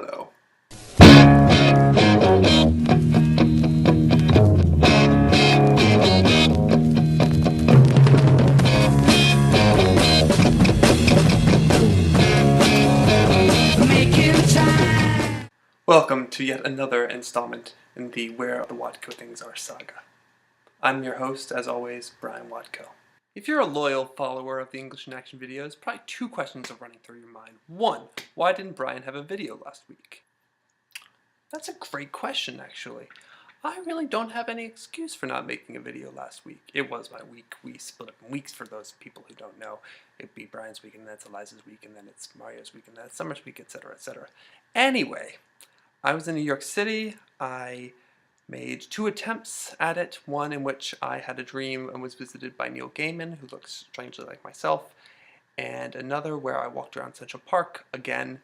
Hello. Welcome to yet another installment in the Where the Watco Things Are saga. I'm your host, as always, Brian Watco. If you're a loyal follower of the English in Action videos, probably two questions are running through your mind. One, why didn't Brian have a video last week? That's a great question, actually. I really don't have any excuse for not making a video last week. It was my week. We split up in weeks for those people who don't know. It'd be Brian's week, and then it's Eliza's week, and then it's Mario's week, and then it's Summer's week, etc., etc. Anyway, I was in New York City. I made 2 attempts at it, one in which I had a dream and was visited by Neil Gaiman, who looks strangely like myself, and another where I walked around Central Park again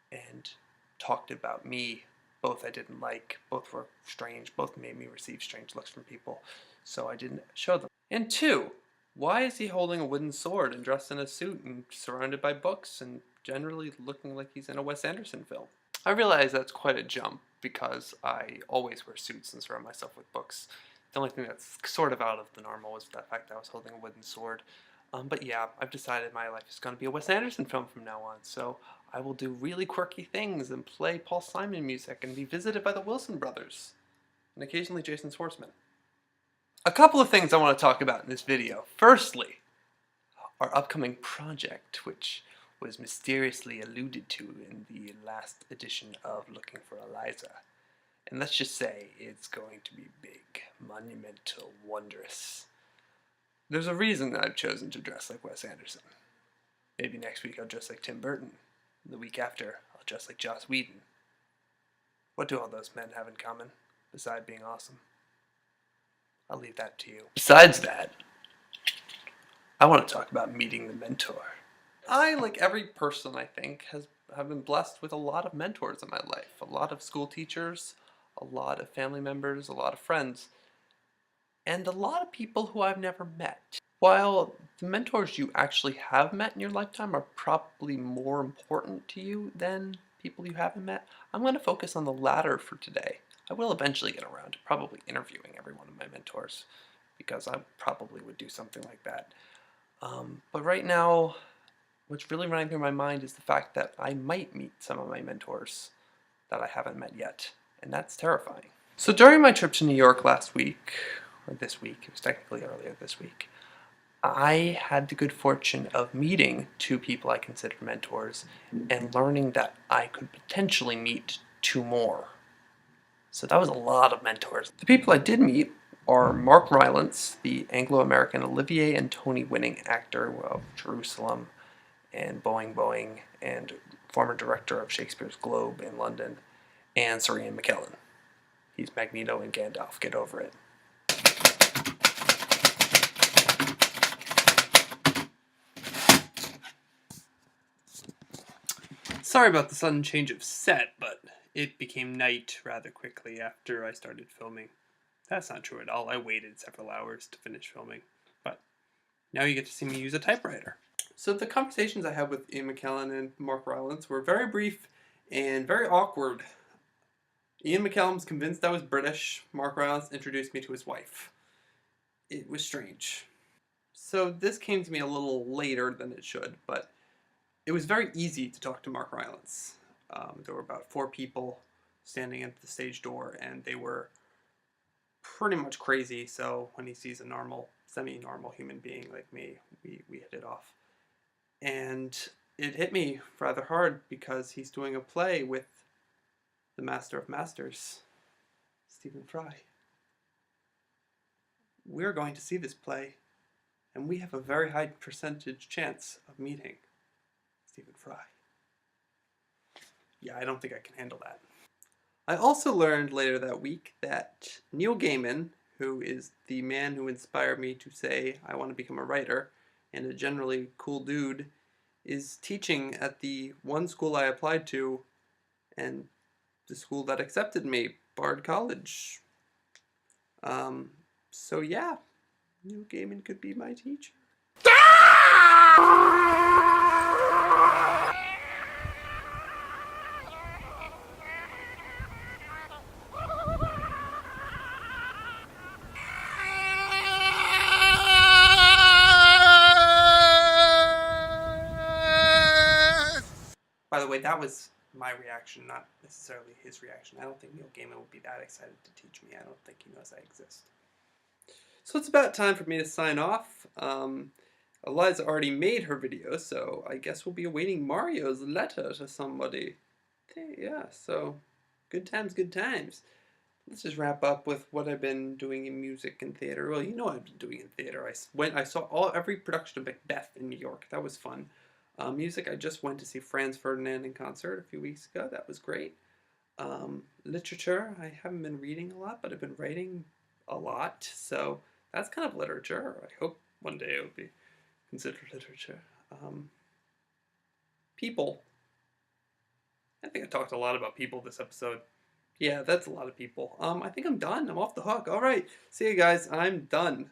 and talked about me. Both I didn't like, both were strange, both made me receive strange looks from people, so I didn't show them. And 2, why is he holding a wooden sword and dressed in a suit and surrounded by books and generally looking like he's in a Wes Anderson film? I realize that's quite a jump because I always wear suits and surround myself with books. The only thing that's sort of out of the normal was the fact that I was holding a wooden sword. But yeah, I've decided my life is going to be a Wes Anderson film from now on, so I will do really quirky things and play Paul Simon music and be visited by the Wilson brothers, and occasionally Jason Schwartzman. A couple of things I want to talk about in this video. Firstly, our upcoming project, which was mysteriously alluded to in the last edition of Looking for Eliza. And let's just say it's going to be big, monumental, wondrous. There's a reason that I've chosen to dress like Wes Anderson. Maybe next week I'll dress like Tim Burton. The week after, I'll dress like Joss Whedon. What do all those men have in common, besides being awesome? I'll leave that to you. Besides that, I want to talk about meeting the mentor. I, like every person I think, have been blessed with a lot of mentors in my life. A lot of school teachers, a lot of family members, a lot of friends, and a lot of people who I've never met. While the mentors you actually have met in your lifetime are probably more important to you than people you haven't met, I'm going to focus on the latter for today. I will eventually get around to probably interviewing every one of my mentors, because I probably would do something like that. But right now, what's really running through my mind is the fact that I might meet some of my mentors that I haven't met yet, and that's terrifying. So during my trip to New York last week, or this week, it was technically earlier this week, I had the good fortune of meeting 2 people I consider mentors and learning that I could potentially meet 2 more. So that was a lot of mentors. The people I did meet are Mark Rylance, the Anglo-American Olivier and Tony winning actor of Jerusalem and Boing Boing, and former director of Shakespeare's Globe in London, and Sir Ian McKellen. He's Magneto and Gandalf, get over it. Sorry about the sudden change of set, but it became night rather quickly after I started filming. That's not true at all. I waited several hours to finish filming, but now you get to see me use a typewriter. So the conversations I had with Ian McKellen and Mark Rylance were very brief and very awkward. Ian McKellen was convinced I was British. Mark Rylance introduced me to his wife. It was strange. So this came to me a little later than it should, but it was very easy to talk to Mark Rylance. There were about 4 people standing at the stage door, and they were pretty much crazy, so when he sees a normal, semi-normal human being like me, we hit it off. And it hit me rather hard because he's doing a play with the Master of Masters, Stephen Fry. We're going to see this play, and we have a very high percentage chance of meeting Stephen Fry. Yeah, I don't think I can handle that. I also learned later that week that Neil Gaiman, who is the man who inspired me to say I want to become a writer, and a generally cool dude, is teaching at the one school I applied to, and the school that accepted me, Bard College. So yeah, Neil Gaiman could be my teacher. anyway, that was my reaction, not necessarily his reaction. I don't think Neil Gaiman would be that excited to teach me. I don't think he knows I exist. So it's about time for me to sign off. Eliza already made her video, so I guess we'll be awaiting Mario's letter to somebody. Okay, yeah, so good times, good times. Let's just wrap up with what I've been doing in music and theater. Well, you know what I've been doing in theater. I saw every production of Macbeth in New York. That was fun. Music, I just went to see Franz Ferdinand in concert a few weeks ago. That was great. Literature, I haven't been reading a lot, but I've been writing a lot. So that's kind of literature. I hope one day it will be considered literature. People. I think I talked a lot about people this episode. Yeah, that's a lot of people. I think I'm done. I'm off the hook. All right. See you guys. I'm done.